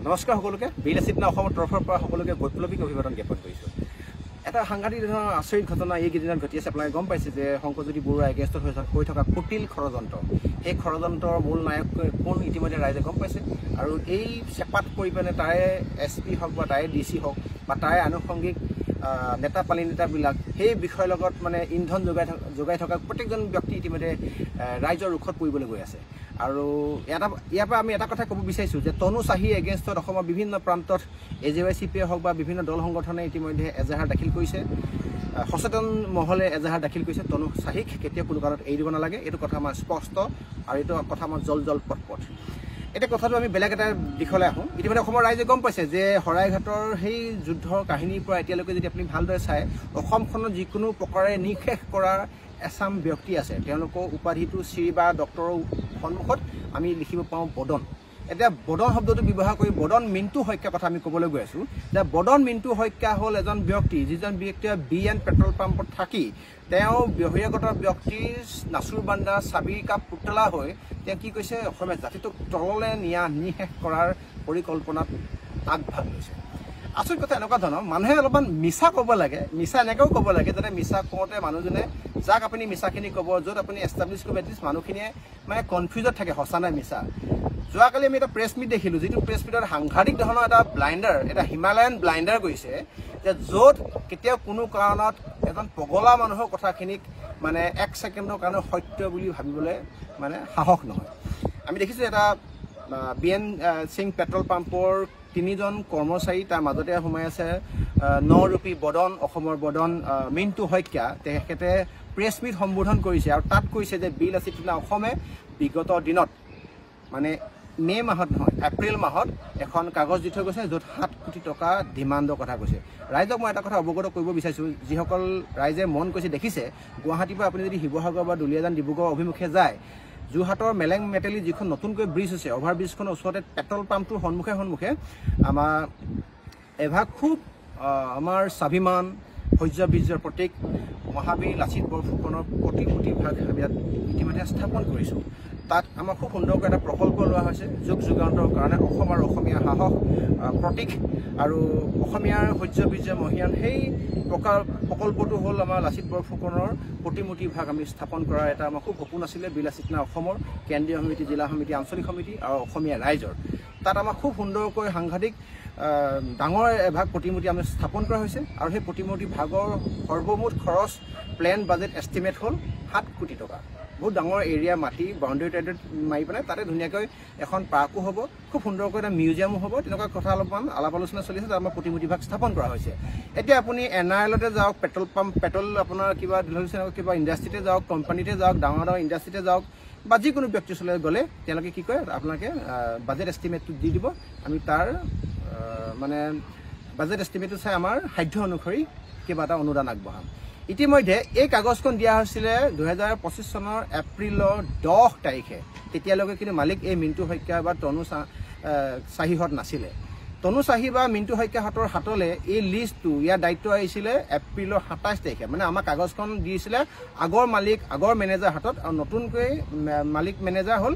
নমস্কাৰ সকলোকে বিলাসিতা অসমৰ তৰফৰ পৰা সকলোকে বৈপ্লৱিক অভিবাদন জ্ঞাপন কৰিছোঁ। এটা সাংঘাতিক ধৰণৰ আচৰিত ঘটনা এইকেইদিনত ঘটি আছে। আপোনালোকে গম পাইছে যে শংকৰজ্যোতি বৰুৱা এগেইনষ্টত হৈ থকা কুটিল ষড়যন্ত্ৰ, এই ষড়যন্ত্ৰৰ মূল নায়ক কোন ইতিমধ্যে ৰাইজে গম পাইছে। আৰু এই চেপাত পৰি পেলাই তাৰে SP হওক বা তাৰে DC হওক বা তাৰে আনুষংগিক নেতা পালি নেতাবিলাক সেই বিষয়ৰ লগত মানে ইন্ধন যোগাই থকা প্ৰত্যেকজন ব্যক্তি ইতিমধ্যে ৰাইজৰ ৰুখত পৰিবলৈ গৈ আছে। আৰু ইয়াৰ পৰা আমি এটা কথা ক'ব বিচাৰিছোঁ যে তনু চাহী এগেইনষ্টত অসমৰ বিভিন্ন প্ৰান্তত AJYCP হওক বা বিভিন্ন দল সংগঠনে ইতিমধ্যে এজাহাৰ দাখিল কৰিছে। সচেতন মহলে এজাহাৰ দাখিল কৰিছে তনু চাহীক কেতিয়াও কোনো কাৰণত এৰি দিব নালাগে। এইটো কথা আমাৰ স্পষ্ট আৰু এইটো কথা আমাৰ জল পট। এতিয়া কথাটো আমি বেলেগ এটা দিশলৈ আহোঁ। ইতিমধ্যে অসমৰ ৰাইজে গম পাইছে যে শৰাইঘাটৰ সেই যুদ্ধৰ কাহিনীৰ পৰা এতিয়ালৈকে যদি আপুনি ভালদৰে চায়, অসমখনত যিকোনো প্ৰকাৰে নিঃশেষ কৰাৰ এচাম ব্যক্তি আছে। তেওঁলোকৰ উপাধিটো শ্ৰী বা ডক্টৰৰ সন্মুখত আমি লিখিব পাওঁ বদন। এতিয়া বদন শব্দটো ব্যৱহাৰ কৰি বদন মিণ্টু শইকীয়াৰ কথা আমি ক'বলৈ গৈ আছোঁ। যে বদন মিণ্টু শইকীয়া হ'ল এজন ব্যক্তি যিজন ব্যক্তিয়ে BN পেট্ৰল পাম্পত থাকি তেওঁ বহিৰাগত ব্যক্তিৰ নাচুৰ বান্দা চাবিৰ কাপ পুতলা হৈ তেওঁ কি কৈছে, অসমীয়া জাতিটোক তললৈ নিঃশেষ কৰাৰ পৰিকল্পনাত আগভাগ লৈছে। আচৰিত কথা এনেকুৱা ধৰণৰ মানুহে অলপমান মিছা ক'ব লাগে, মিছা এনেকৈও ক'ব লাগে যাতে মিছা কওঁতে মানুহজনে যাক আপুনি মিছাখিনি ক'ব, য'ত আপুনি এষ্টাব্লিছ কৰিব এটলিষ্ট মানুহখিনিয়ে মানে কনফিউজত থাকে সঁচা নাই মিছা। যোৱাকালি আমি এটা প্ৰেছ মিট দেখিলোঁ, যিটো প্ৰেছ মিটত সাংঘাতিক ধৰণৰ এটা ব্লাইণ্ডাৰ, এটা হিমালয়ান ব্লাইণ্ডাৰ কৰিছে যে য'ত কেতিয়াও কোনো কাৰণত এজন পগলা মানুহৰ কথাখিনিক মানে 1 ছেকেণ্ডৰ কাৰণে সত্য বুলি ভাবিবলৈ মানে সাহস নহয়। আমি দেখিছোঁ এটা BN সিং পেট্ৰল পাম্পৰ 3জন কৰ্মচাৰী, তাৰ মাজতে সোমাই আছে 9 ৰূপী বদন, অসমৰ বদন মিণ্টু শইকীয়া। তেখেতে প্ৰেছ মিট সম্বোধন কৰিছে আৰু তাত কৈছে যে বিলাসিতা অসমে বিগত দিনত মানে মে' মাহত নহয় এপ্ৰিল মাহত এখন কাগজ দি থৈ গৈছে য'ত 7 কোটি টকা ডিমাণ্ডৰ কথা কৈছে। ৰাইজক মই এটা কথা অৱগত কৰিব বিচাৰিছোঁ, যিসকল ৰাইজে মন কৈছে দেখিছে, গুৱাহাটীৰ পৰা আপুনি যদি শিৱসাগৰ বা দুলীয়াজান ডিব্ৰুগড় অভিমুখে যায়, যোৰহাটৰ মেলেং মেটেলি যিখন নতুনকৈ ব্ৰিজ হৈছে, অভাৰব্ৰিজখনৰ ওচৰতে পেট্ৰল পাম্পটোৰ সন্মুখে আমাৰ এভাগ খুব আমাৰ স্বাভিমান শৌৰ্যবীৰ্যৰ প্ৰতীক মহাবীৰ লাচিত বৰফুকনৰ প্ৰতিমূৰ্তিভাগ আমি ইয়াত ইতিমধ্যে স্থাপন কৰিছোঁ। তাত আমাৰ খুব সুন্দৰকৈ এটা প্ৰকল্প লোৱা হৈছে যুগ যুগান্তৰ কাৰণে অসম আৰু অসমীয়া সাহস প্ৰতীক আৰু অসমীয়াৰ শৌৰ্যবীৰ্য মহিয়ান সেই প্ৰকল্পটো হ'ল আমাৰ লাচিত বৰফুকনৰ প্ৰতিমূৰ্তিভাগ আমি স্থাপন কৰাৰ এটা আমাৰ খুব সপোন আছিলে বিলাসিতা অসমৰ কেন্দ্ৰীয় সমিতি, জিলা সমিতি, আঞ্চলিক সমিতি আৰু অসমীয়া ৰাইজৰ। তাত আমাৰ খুব সুন্দৰকৈ সাংঘাতিক ডাঙৰ এভাগ প্ৰতিমূৰ্তি আমি স্থাপন কৰা হৈছে আৰু সেই প্ৰতিমূৰ্তি ভাগৰ সৰ্বমুঠ খৰচ প্লেন বাজেট এষ্টিমেট হ'ল 7 কোটি টকা। বহুত ডাঙৰ এৰিয়া মাটি বাউণ্ডেৰী টাইডত মাৰি পেলাই তাতে ধুনীয়াকৈ এখন পাৰ্কো হ'ব, খুব সুন্দৰকৈ এটা মিউজিয়ামো হ'ব। তেনেকুৱা কথা অলপমান আলাপ আলোচনা চলি আছে, তাত আমাৰ প্ৰতিমূৰ্তিভাগ স্থাপন কৰা হৈছে। এতিয়া আপুনি NRLতে যাওক, পেট্ৰল আপোনাৰ কিবা কিবা ইণ্ডাষ্ট্ৰিতে যাওক, কোম্পানীতে যাওক, ডাঙৰ ইণ্ডাষ্ট্ৰিতে যাওক বা যিকোনো ব্যক্তিৰ ওচৰলৈ গ'লে তেওঁলোকে কি কয়, আপোনালোকে বাজেট এষ্টিমেটটো দি দিব, আমি তাৰ মানে বাজেট এষ্টিমেটটো চাই আমাৰ সাধ্য অনুসৰি কিবা এটা অনুদান আগবঢ়াম। ইতিমধ্যে এই কাগজখন দিয়া হৈছিলে 2025 চনৰ এপ্ৰিলৰ 10 তাৰিখে। তেতিয়ালৈকে কিন্তু মালিক এই মিণ্টু শইকীয়া বা তনু চাহীহঁত নাছিলে। তনু চাহী বা মিণ্টু শইকীয়াহঁতৰ হাতলৈ এই লিষ্টটো, ইয়াৰ দায়িত্ব আহিছিলে এপ্ৰিলৰ 27 তাৰিখে। মানে আমাৰ কাগজখন দিছিলে আগৰ মালিক, আগৰ মেনেজাৰ হাতত, আৰু নতুনকৈ মালিক মেনেজাৰ হ'ল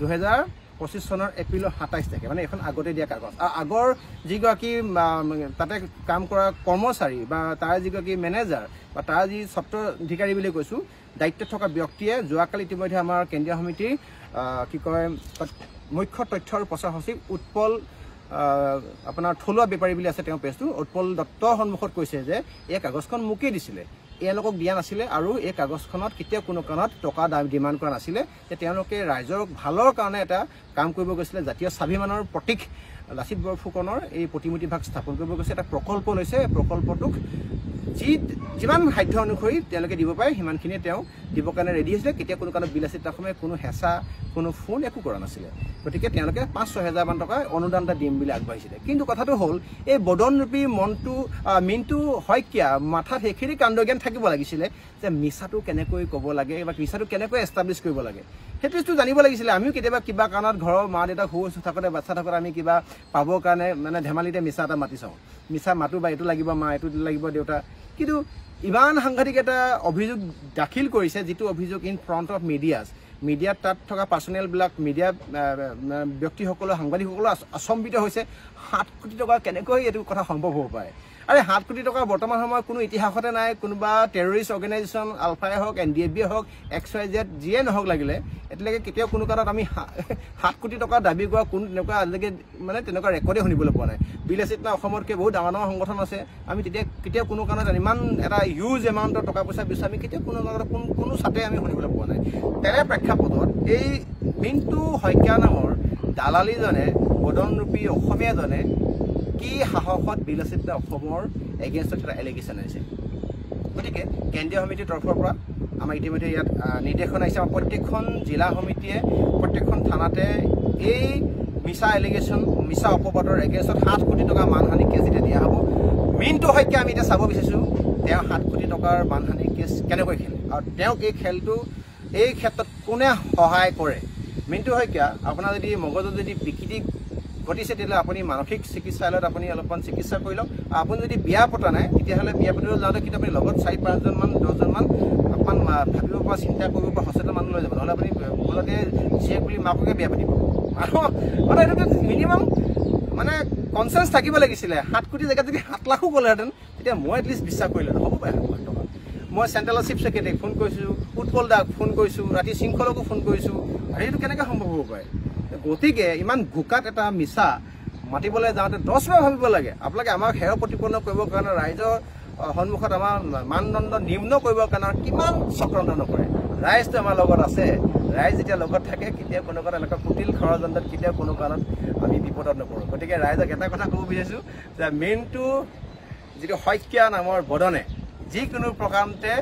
2025 চনৰ এপ্ৰিলৰ 27 তাৰিখে। মানে এখন আগতে দিয়া কাগজ। আৰু আগৰ যিগৰাকী তাতে কাম কৰা কৰ্মচাৰী বা তাৰ যিগৰাকী মেনেজাৰ বা তাৰ যি স্বত্বাধিকাৰী বুলি কৈছোঁ, দায়িত্বত থকা ব্যক্তিয়ে যোৱাকালি ইতিমধ্যে আমাৰ কেন্দ্ৰীয় সমিতিৰ কি কয় মুখ্য তথ্য আৰু প্ৰচাৰ সচিব উৎপল আপোনাৰ থলুৱা বেপাৰী বুলি আছে তেওঁৰ পেজটো, উৎপল দত্তৰ সন্মুখত কৈছে যে এই কাগজখন মোকেই দিছিলে, এওঁলোকক দিয়া নাছিলে আৰু এই কাগজখনত কেতিয়াও কোনো কাৰণত টকা ডিমাণ্ড কৰা নাছিলে। যে তেওঁলোকে ৰাইজৰ ভালৰ কাৰণে এটা কাম কৰিব গৈছিলে, জাতীয় স্বাভিমানৰ প্ৰতীক লাচিত বৰফুকনৰ এই প্ৰতিমূৰ্তিভাগ স্থাপন কৰিব গৈছে, এটা প্ৰকল্প লৈছে। প্ৰকল্পটোক যিমান সাধ্য অনুসৰি তেওঁলোকে দিব পাৰে সিমানখিনিয়ে তেওঁ দিবৰ কাৰণে ৰেডি হৈছিলে। কেতিয়া কোনো কাৰণত বিলাসিতা অসমে কোনো হেঁচা, কোনো ফোন একো কৰা নাছিলে। গতিকে তেওঁলোকে 5-6 হাজাৰমান টকা অনুদান এটা দিম বুলি আগবাঢ়িছিলে। কিন্তু কথাটো হ'ল এই বদনৰূপী মিণ্টু শইকীয়া মাথাত সেইখিনি কাণ্ডজ্ঞান থাকিব লাগিছিলে যে মিছাটো কেনেকৈ ক'ব লাগে বা মিছাটো কেনেকৈ এষ্টাব্লিছ কৰিব লাগে, সেইটোতো জানিব লাগিছিলে। আমিও কেতিয়াবা কিবা কাৰণত ঘৰৰ মা দেউতাক সৰু থাকোঁতে, বাচ্চা থাকোঁতে আমি কিবা পাবৰ কাৰণে মানে ধেমালিতে মিছা এটা মাতি চাওঁ, মিছা মাতো বা এইটো লাগিব মা, এইটো লাগিব দেউতা। কিন্তু ইমান সাংঘাতিক এটা অভিযোগ দাখিল কৰিছে, যিটো অভিযোগ ইন ফ্ৰণ্ট অফ মিডিয়াছ, মিডিয়াত তাত থকা পাৰ্চনেলবিলাক মিডিয়া ব্যক্তিসকলৰ সাংবাদিকসকলো আচম্বিত হৈছে 7 কোটি টকা কেনেকৈ এইটো কথা সম্ভৱ হ'ব পাৰে আৰে 7 কোটি টকা বৰ্তমান সময়ত কোনো ইতিহাসতে নাই কোনোবা টেৰৰিষ্ট অৰ্গেনাইজেশ্যন আলফাই হওক NDFB হওক XYZ যিয়ে নহওক লাগিলে এতিয়ালৈকে কেতিয়াও কোনো কাৰণত আমি 7 কোটি টকা দাবী কৰা কোনো তেনেকুৱা আজিলৈকে মানে তেনেকুৱা ৰেকৰ্ডে শুনিবলৈ পোৱা নাই বিলাসিত না অসমতকৈ বহুত ডাঙৰ ডাঙৰ সংগঠন আছে আমি তেতিয়া কেতিয়াও কোনো কাৰণত ইমান এটা হিউজ এমাউণ্টৰ টকা পইচা বিচাৰি আমি কেতিয়াও কোনো ছাতে আমি শুনিবলৈ পোৱা নাই তেনে প্ৰেক্ষাপটত এই মিণ্টু শইকীয়া নামৰ দালালীজনে বদনৰূপী অসমীয়াজনে কি সাহসত বিলাসিত অসমৰ এগেইনষ্টত এটা এলিগেশ্যন আহিছে গতিকে কেন্দ্ৰীয় সমিতিৰ তৰফৰ পৰা আমাৰ ইতিমধ্যে ইয়াত নিৰ্দেশন আহিছে প্ৰত্যেকখন জিলা সমিতিয়ে প্ৰত্যেকখন থানাতে এই মিছা এলিগেশ্যন মিছা অপবাদৰ এগেইনষ্টত 7 কোটি টকা মানহানি কেছ যেতিয়া দিয়া হ'ব মিণ্টু শইকীয়া আমি এতিয়া চাব বিচাৰিছোঁ তেওঁ 7 কোটি টকাৰ মানহানি কেছ কেনেকৈ খেলে আৰু তেওঁক এই খেলটো এই ক্ষেত্ৰত কোনে সহায় কৰে মিণ্টু শইকীয়া আপোনাৰ যদি মগজত যদি বিকৃতি ঘটিছে তেতিয়াহ'লে আপুনি মানসিক চিকিৎসালয়ত আপুনি অলপমান চিকিৎসা কৰি লওক আপুনি যদি বিয়া পতা নাই তেতিয়াহ'লে বিয়া পাতিবলৈ যাওঁতে কিন্তু আপুনি লগত 4-5জনমান 10জনমান অকণমান ভাবিব পৰা চিন্তা কৰিব পৰা সচেতন মানুহ লৈ যাব নহ'লে আপুনি ভুলতে জীয়েক বুলি মাককে বিয়া পাতিব মানে এইটো মিনিমাম মানে কনচিয়াছ থাকিব লাগিছিলে 7 কোটি জেগাত যদি 7 লাখো গ'লেহেঁতেন তেতিয়া মই এটলিষ্ট বিশ্বাস কৰিলোঁ হ'ব পাৰে টকা মই চেণ্ট্ৰেলৰ চিফ ছেক্ৰেটাৰীক ফোন কৰিছোঁ উৎপল দাক ফোন কৰিছোঁ ৰাতি শৃংখলকো ফোন কৰিছোঁ আৰু এইটো কেনেকৈ সম্ভৱ হ'ব পাৰে গতিকে ইমান ঘোকাত এটা মিছা মাতিবলৈ যাওঁতে 10 বাৰ ভাবিব লাগে আপোনালোকে আমাক সেৱা প্ৰতিপন্ন কৰিবৰ কাৰণে ৰাইজৰ সন্মুখত আমাৰ মানদণ্ড নিম্ন কৰিবৰ কাৰণে কিমান চক্ৰান্ত নকৰে ৰাইজটো আমাৰ লগত আছে ৰাইজ যেতিয়া লগত থাকে কেতিয়াও কোনো কাৰণত এনেকুৱা কুটিল ষড়যন্ত্ৰত কেতিয়াও কোনো কাৰণত আমি বিপদত নপৰোঁ গতিকে ৰাইজক এটা কথা ক'ব বিচাৰিছোঁ যে মিণ্টু যিটো শইকীয়া নামৰ বদনে যিকোনো প্ৰকাৰতে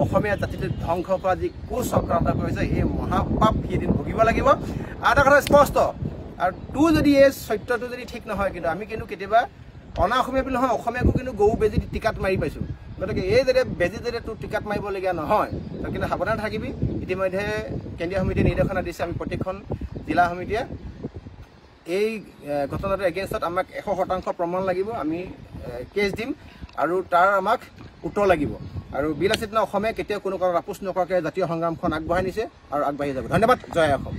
অসমীয়া জাতিটোক ধ্বংস কৰা যি কুচক্ৰান্ত কৰিছে এই মহাপাপ সি এদিন ভুগিব লাগিব আৰু এটা কথা স্পষ্ট আৰু তোৰ যদি এই সত্যটো যদি ঠিক নহয় কিন্তু আমি কিন্তু কেতিয়াবা অনা অসমীয়া বুলি নহয় অসমীয়াকো কিন্তু গৰু বেজী টিকাত মাৰি পাইছোঁ গতিকে এই যদি বেজী যদি তোৰ টিকাত মাৰিবলগীয়া নহয় তই কিন্তু সাৱধান থাকিবি ইতিমধ্যে কেন্দ্ৰীয় সমিতিয়ে নিৰ্দেশনা দিছে আমি প্ৰত্যেকখন জিলা সমিতিয়ে এই ঘটনাটোৰ এগেইনষ্টত আমাক 100% প্ৰমাণ লাগিব আমি কেছ দিম আৰু তাৰ আমাক উত্তৰ লাগিব আৰু বিলাসিত অসমে কেতিয়াও কোনো কাৰণত আপোচ নকৰাকৈ জাতীয় সংগ্ৰামখন আগবঢ়াই নিছে আৰু আগবাঢ়ি যাব ধন্যবাদ জয় অসম